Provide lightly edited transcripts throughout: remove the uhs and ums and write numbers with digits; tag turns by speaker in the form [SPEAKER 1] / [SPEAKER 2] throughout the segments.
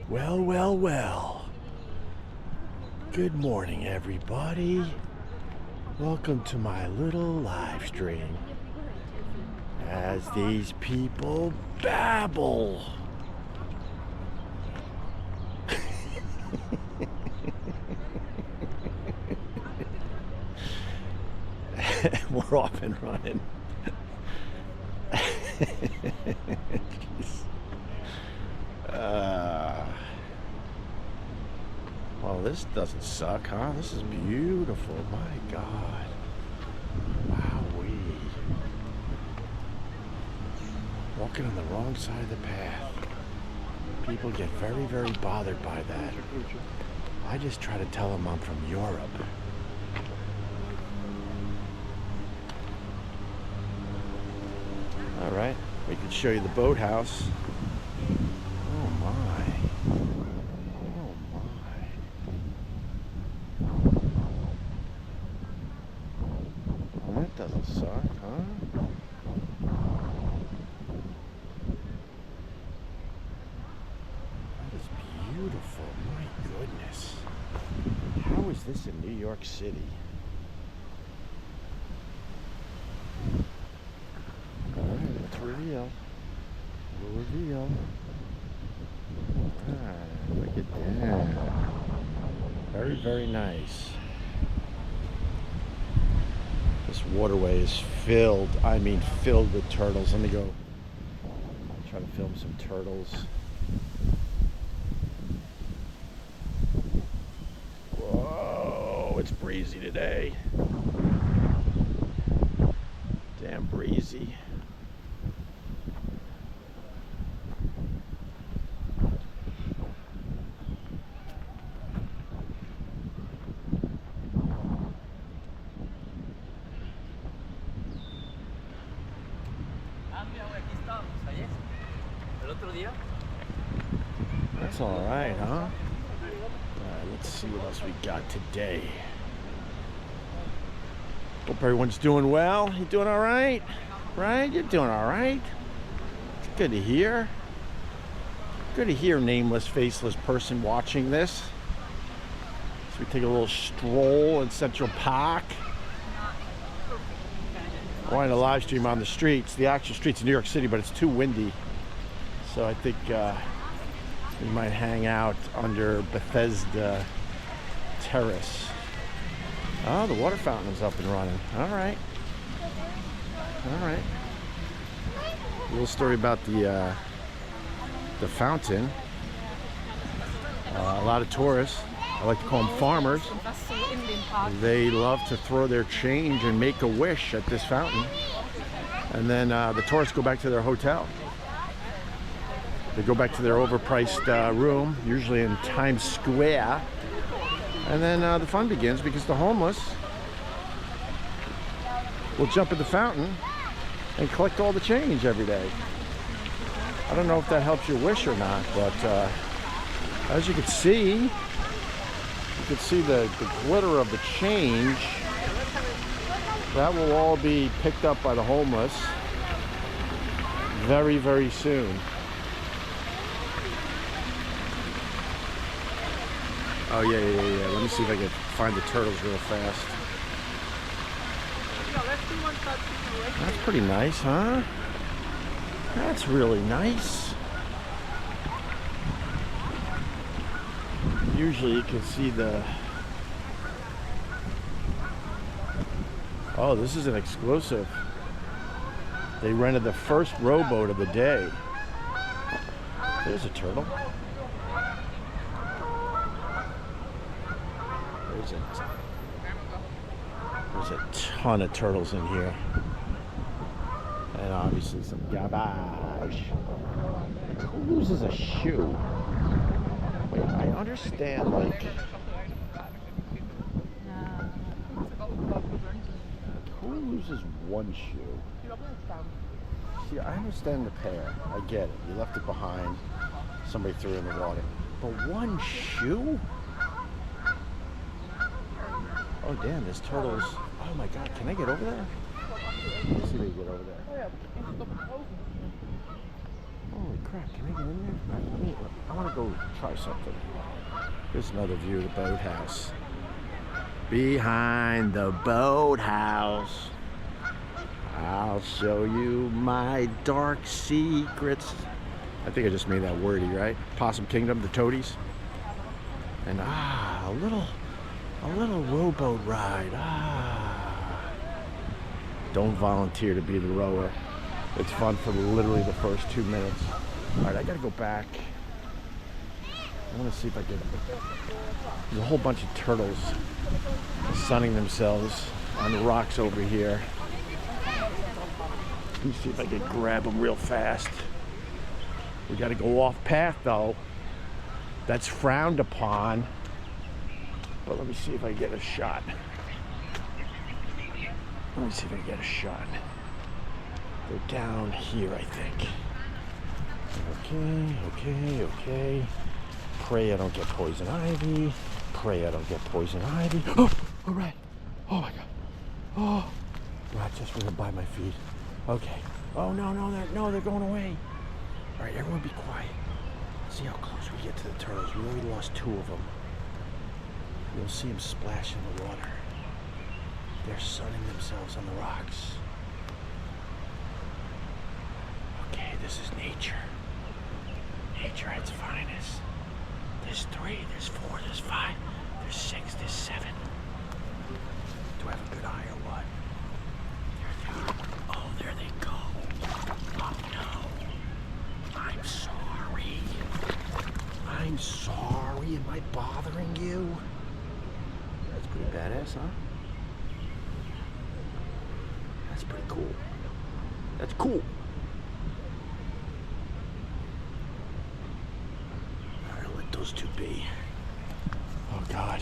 [SPEAKER 1] Well, well, well. Good morning, everybody. Welcome to my little live stream as these people babble. We're off and running. Well, this doesn't suck, huh? This is beautiful. My God. Wowee. Walking on the wrong side of the path. People get very, very bothered by that. I just try to tell them I'm from Europe. All right, we can show you the boathouse. Oh my. Oh my. Well, that doesn't suck, huh? That is beautiful. My goodness. How is this in New York City? Reveal. We'll reveal. Alright, look at that. Very, very nice. This waterway is filled, I mean filled with turtles. Let me go try to film some turtles. Whoa, it's breezy today. Damn breezy. That's all right, huh? All right, let's see what else we got today. Hope everyone's doing well. You doing all right? Right? You're doing all right. It's good to hear. Good to hear, nameless, faceless person watching this. So we take a little stroll in Central Park. I wanted to live stream on the streets, the actual streets of New York City, but it's too windy. So I think we might hang out under Bethesda Terrace. Oh, the water fountain is up and running. All right. All right. A little story about the fountain. A lot of tourists, I like to call them farmers, they love to throw their change and make a wish at this fountain. And then the tourists go back to their hotel. They go back to their overpriced room, usually in Times Square. And then the fun begins because the homeless will jump at the fountain and collect all the change every day. I don't know if that helps your wish or not, but as you can see the glitter of the change. That will all be picked up by the homeless very, very soon. Oh yeah. Let me see if I can find the turtles real fast. That's pretty nice, huh? That's really nice. Usually you can see the... Oh, this is an exclusive. They rented the first rowboat of the day. There's a turtle. There's a ton of turtles in here. And obviously some garbage. Who loses a shoe? Wait, I understand, like... Who loses one shoe? See, I understand the pair. I get it. You left it behind. Somebody threw it in the water. But one shoe? Oh, damn, there's turtles. Oh, my God. Can I get over there? Let's see if we can get over there. Holy crap. crap, can I get in there? I want to go try something. Here's another view of the boathouse. Behind the boathouse, I'll show you my dark secrets. I think I just made that wordy, right? Possum Kingdom, the toadies. And a little rowboat ride. Don't volunteer to be the rower. It's fun for literally the first 2 minutes. All right, I gotta go back. I want to see if I can. There's a whole bunch of turtles sunning themselves on the rocks over here. Let me see if I can grab them real fast. We got to go off path though. That's frowned upon. But let me see if I get a shot. Let me see if I can get a shot. They're down here, I think. Okay. Pray I don't get poison ivy. Pray I don't get poison ivy. Oh, a rat. Oh my God. Oh, rat just ran by my feet. Okay. Oh, no, they're going away. All right, everyone be quiet. See how close we get to the turtles. We already lost 2 of them. You'll see them splash in the water. They're sunning themselves on the rocks. Okay, this is nature. Nature at its finest. There's 3, there's 4, there's 5, there's 6, there's 7. Do I have a good eye or what? Oh, there they go. Oh no. I'm sorry. I'm sorry. Am I bothering you? That's pretty badass, huh? That's pretty cool. That's cool. Alright, let those 2 be. Oh God.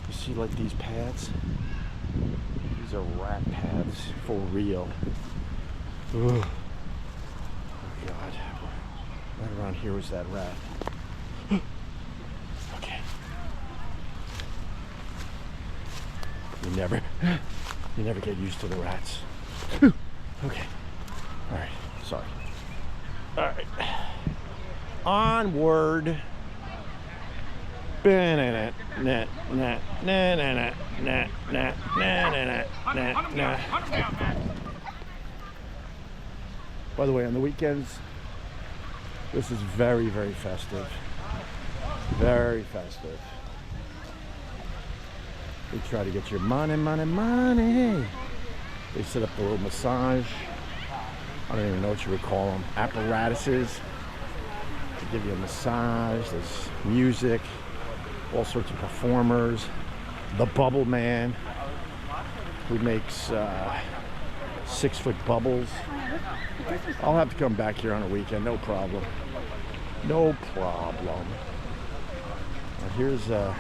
[SPEAKER 1] You see like these paths? These are rat paths for real. Ugh. Oh God. Right around here was that rat. Okay. You never get used to the rats. Okay. Alright, sorry. Alright. Onward. By the way, on the weekends, this is very, very festive. Very festive. They try to get your money. They set up a little massage. I don't even know what you would call them. Apparatuses. They give you a massage. There's music. All sorts of performers. The Bubble Man, who makes 6-foot bubbles. I'll have to come back here on a weekend, no problem. No problem. Now here's the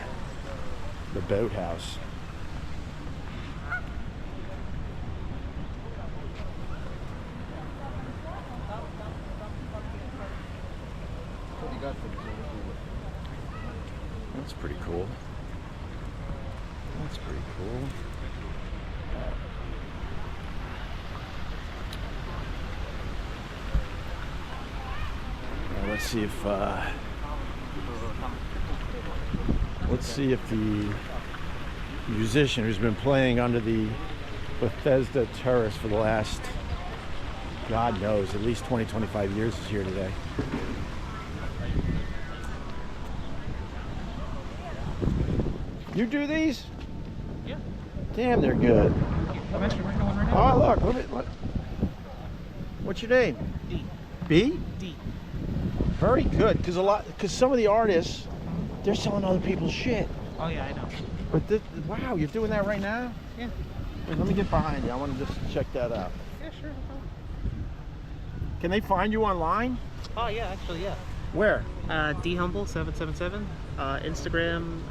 [SPEAKER 1] boathouse. That's pretty cool. That's pretty cool. Now let's see if the musician who's been playing under the Bethesda Terrace for the last, God knows, at least 20-25 years is here today. You do these?
[SPEAKER 2] Yeah.
[SPEAKER 1] Damn, they're good.
[SPEAKER 2] I'm actually working on one right now.
[SPEAKER 1] Oh, look. What's your name?
[SPEAKER 2] D.
[SPEAKER 1] B?
[SPEAKER 2] D.
[SPEAKER 1] Very good, because some of the artists, they're selling other people's shit.
[SPEAKER 2] Oh yeah, I know.
[SPEAKER 1] But wow, you're doing that right now?
[SPEAKER 2] Yeah.
[SPEAKER 1] Wait, let me get behind you. I want to just check that out.
[SPEAKER 2] Yeah, sure. No problem.
[SPEAKER 1] Can they find you online?
[SPEAKER 2] Oh yeah, actually yeah.
[SPEAKER 1] Where?
[SPEAKER 2] D Humble 777. Instagram,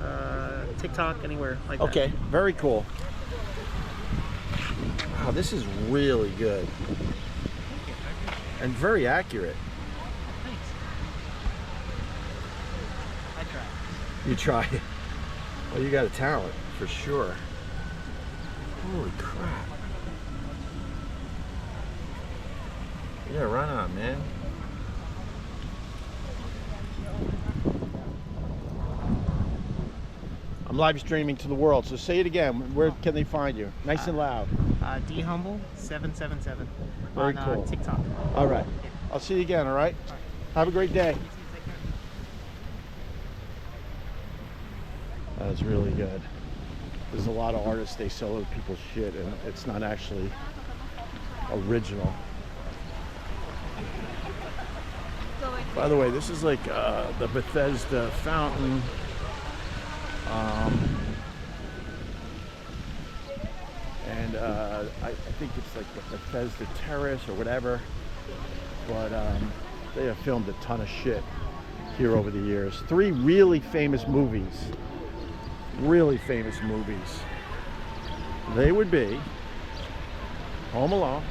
[SPEAKER 2] TikTok, anywhere like that.
[SPEAKER 1] Okay, very cool. Wow, this is really good. And very accurate.
[SPEAKER 2] Thanks. I try.
[SPEAKER 1] You try it. Well, you got a talent, for sure. Holy crap. Yeah, right on, man. I'm live streaming to the world. So say it again. Where can they find you? Nice and loud.
[SPEAKER 2] dhumble777
[SPEAKER 1] Very
[SPEAKER 2] on
[SPEAKER 1] cool.
[SPEAKER 2] TikTok.
[SPEAKER 1] All right. I'll see you again, all right? Have a great day. That was really good. There's a lot of artists, they sell other people's shit, and it's not actually original. By the way, this is like the Bethesda Fountain. And I think it's like the Bethesda Terrace or whatever. But they have filmed a ton of shit here over the years. 3 really famous movies. Really famous movies. They would be Home Alone,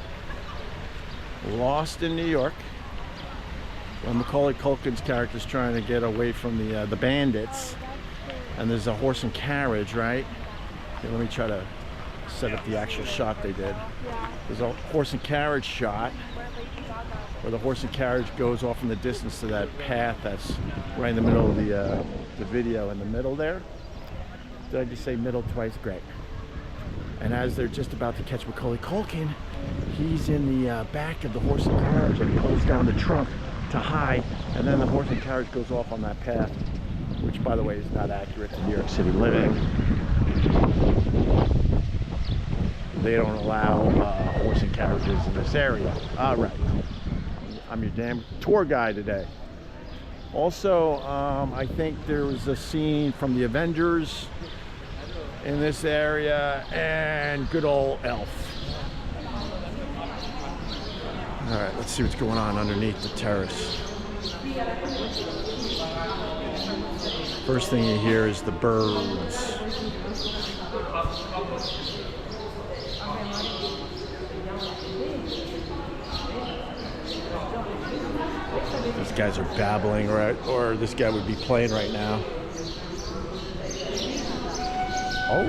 [SPEAKER 1] Lost in New York, when Macaulay Culkin's character is trying to get away from the bandits, and there's a horse and carriage, right? Okay, let me try to set up the actual shot they did. There's a horse and carriage shot where the horse and carriage goes off in the distance to that path that's right in the middle of the video in the middle there. Did I just say middle twice? Great. And as they're just about to catch Macaulay Culkin, he's in the back of the horse and carriage and he pulls down the trunk to hide, and then the horse and carriage goes off on that path, which by the way is not accurate to New York City living. They don't allow horse and carriages in this area. All right. I'm your damn tour guide today. Also, I think there was a scene from the Avengers in this area, and good old Elf. All right, let's see what's going on underneath the terrace. First thing you hear is the birds. These guys are babbling, right? Or this guy would be playing right now. Oh.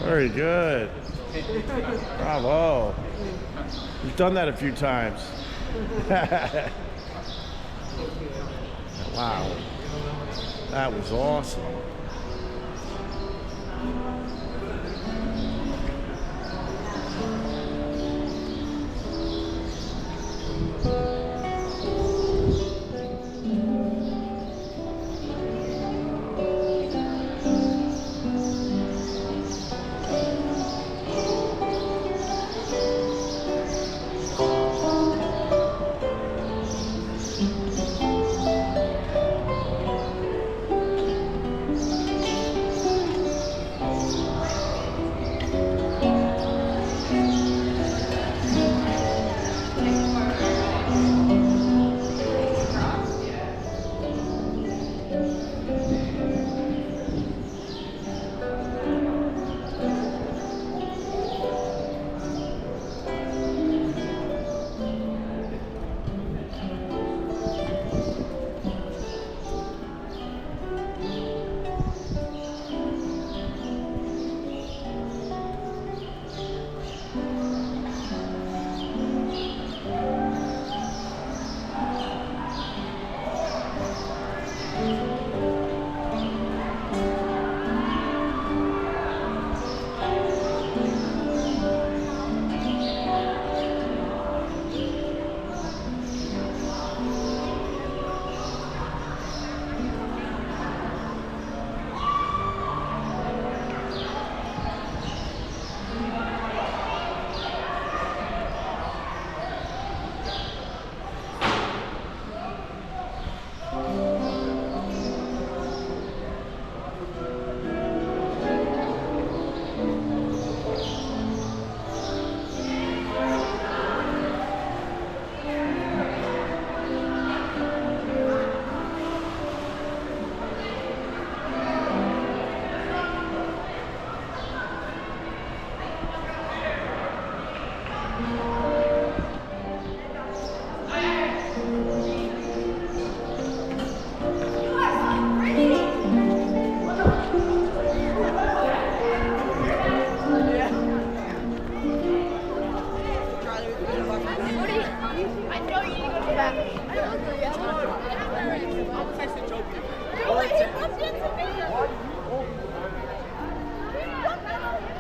[SPEAKER 1] Very good. Bravo. You've done that a few times. Wow. That was awesome.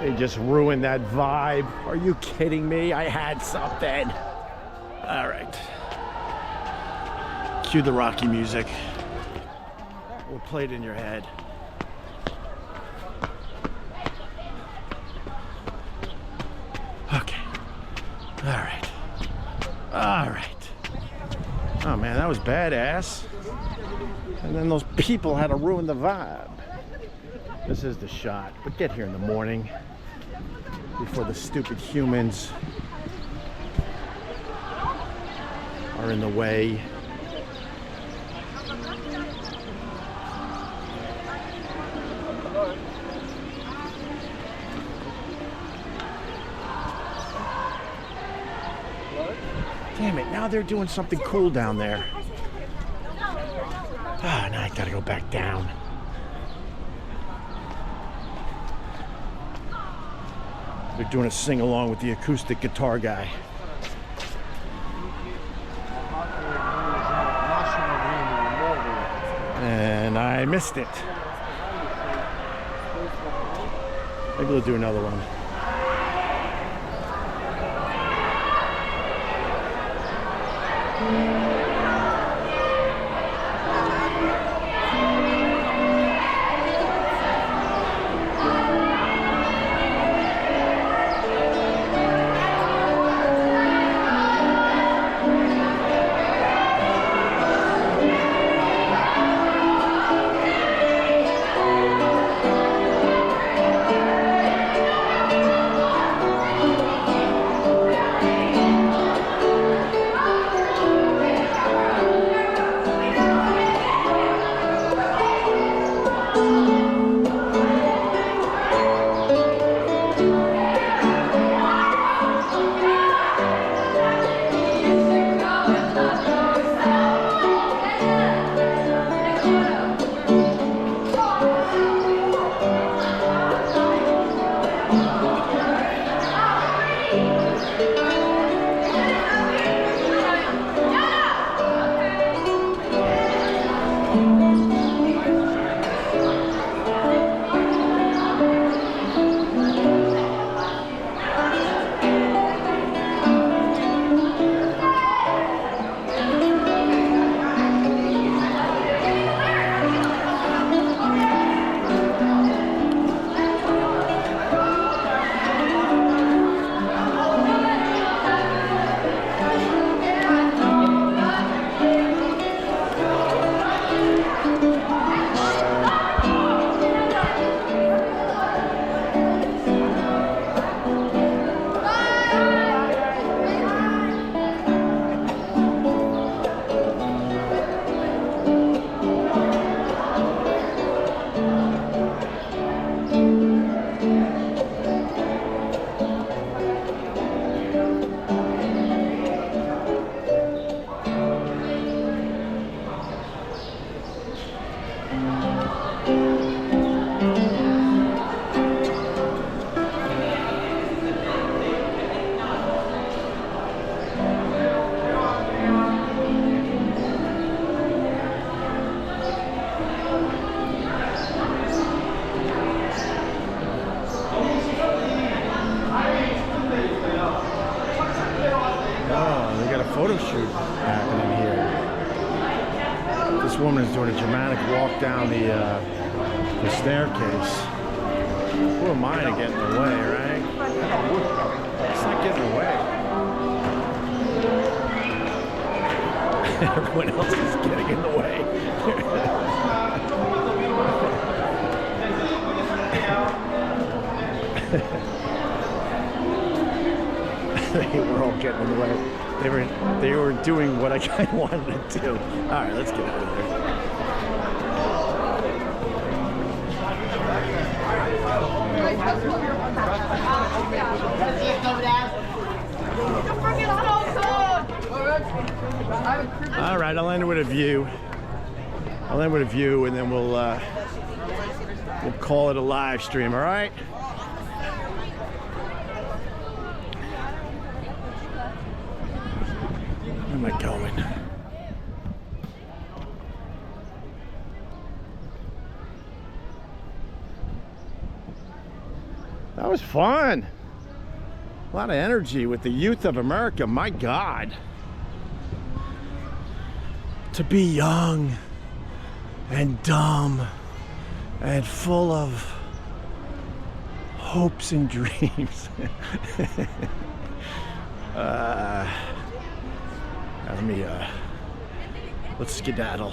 [SPEAKER 1] They just ruined that vibe. Are you kidding me? I had something. All right. Cue the Rocky music. We'll play it in your head. Okay. All right. All right. Oh man, that was badass. And then those people had to ruin the vibe. This is the shot, but get here in the morning before the stupid humans are in the way. Damn it, now they're doing something cool down there. Ah, now I gotta go back down. They're doing a sing-along with the acoustic guitar guy. And I missed it. Maybe we'll do another one. Photo shoot happening here. This woman is doing a dramatic walk down the staircase. Who am I to get in the way, right? It's not getting in the way. Everyone else is getting in the way. They were all getting in the way. They were doing what I kind of wanted to do. All right, let's get out of there. All right, I'll end with a view. I'll end with a view, and then we'll call it a live stream. All right. Where am I going? That was fun. A lot of energy with the youth of America. My God. To be young and dumb and full of hopes and dreams. Let's skedaddle.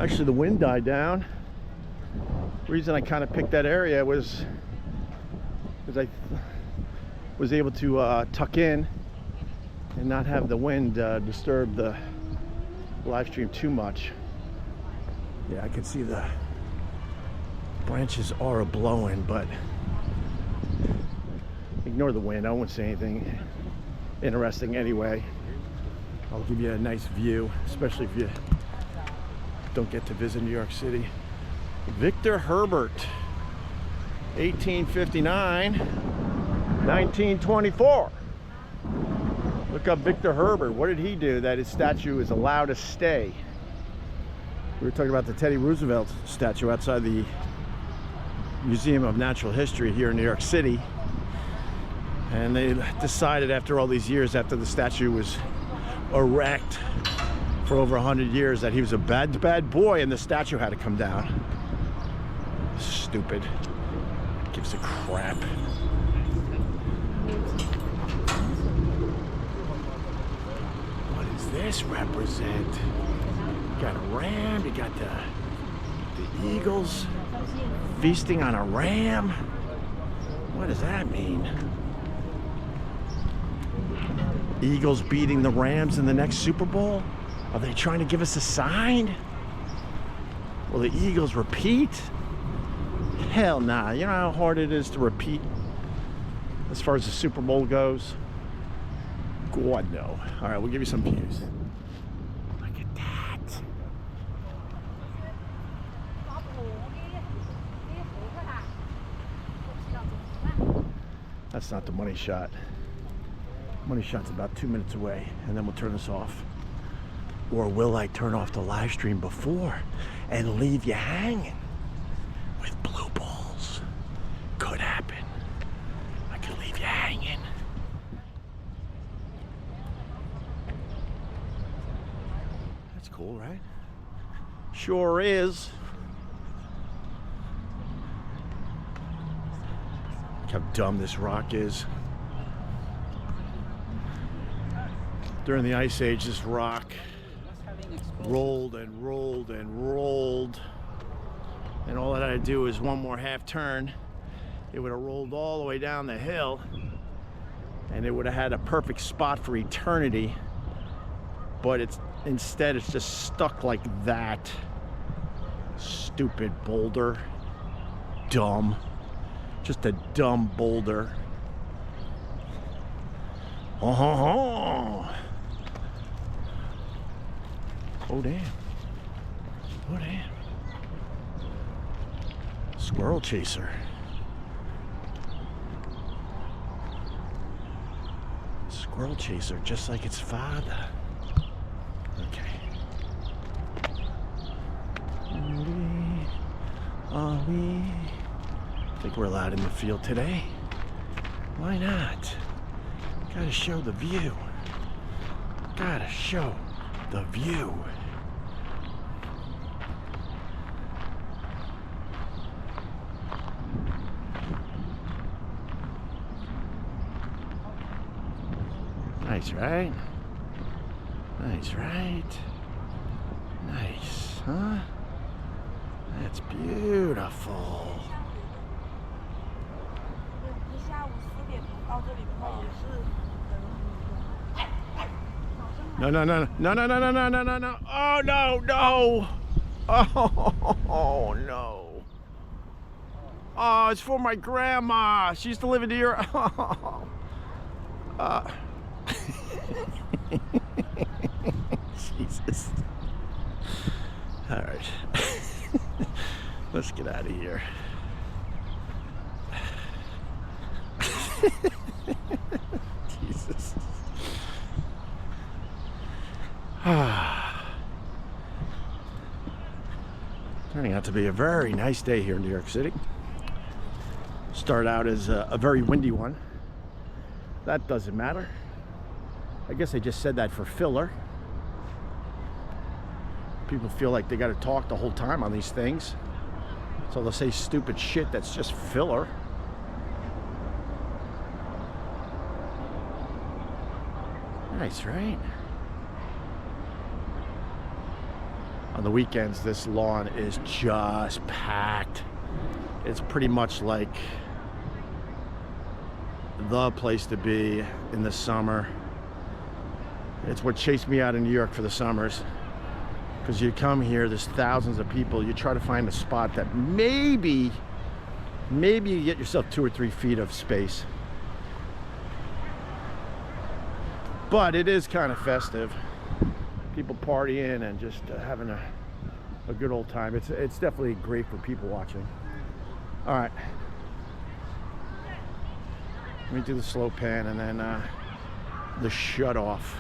[SPEAKER 1] Actually, the wind died down. The reason I kind of picked that area was because I was able to tuck in and not have the wind disturb the live stream too much. Yeah, I can see the branches are blowing, but ignore the wind. I won't say anything interesting anyway. I'll give you a nice view, especially if you don't get to visit New York City. Victor Herbert, 1859, 1924. Look up Victor Herbert. What did he do that his statue is allowed to stay? We were talking about the Teddy Roosevelt statue outside the Museum of Natural History here in New York City. And they decided after all these years, after the statue was erect for over 100 years, that he was a bad boy and the statue had to come down. Stupid. Gives a crap. What does this represent? You got a ram, you got the eagles feasting on a ram. What does that mean? Eagles beating the Rams in the next Super Bowl? Are they trying to give us a sign? Will the Eagles repeat? Hell nah. You know how hard it is to repeat as far as the Super Bowl goes? God, no. All right, we'll give you some views. Look at that. That's not the money shot. Money shot's about 2 minutes away, and then we'll turn this off. Or will I turn off the live stream before and leave you hanging with blue balls? Could happen. I could leave you hanging. That's cool, right? Sure is. Look how dumb this rock is. During the Ice Age, this rock rolled and rolled and rolled, and all it had to do was one more half turn. It would have rolled all the way down the hill, and it would have had a perfect spot for eternity. But instead it's just stuck like that. Stupid boulder. Dumb. Just a dumb boulder. Oh damn. Oh damn. Squirrel chaser. Squirrel chaser, just like its father. Okay. Are we? I think we're allowed in the field today. Why not? Gotta show the view. Gotta show the view. Nice, right? Nice, right? Nice, huh? That's beautiful. No. Oh, no. Oh, no. Oh, it's for my grandma. She used to live in New York. Jesus. All right. Let's get out of here. Jesus. Turning out to be a very nice day here in New York City. Started out as a very windy one. That doesn't matter. I guess I just said that for filler. People feel like they got to talk the whole time on these things, so they'll say stupid shit that's just filler. Nice, right? On the weekends, this lawn is just packed. It's pretty much like the place to be in the summer. It's what chased me out of New York for the summers. Because you come here, there's thousands of people. You try to find a spot that maybe you get yourself 2 or 3 feet of space. But it is kind of festive. People partying and just having a good old time. It's definitely great for people watching. All right. Let me do the slow pan and then the shut off.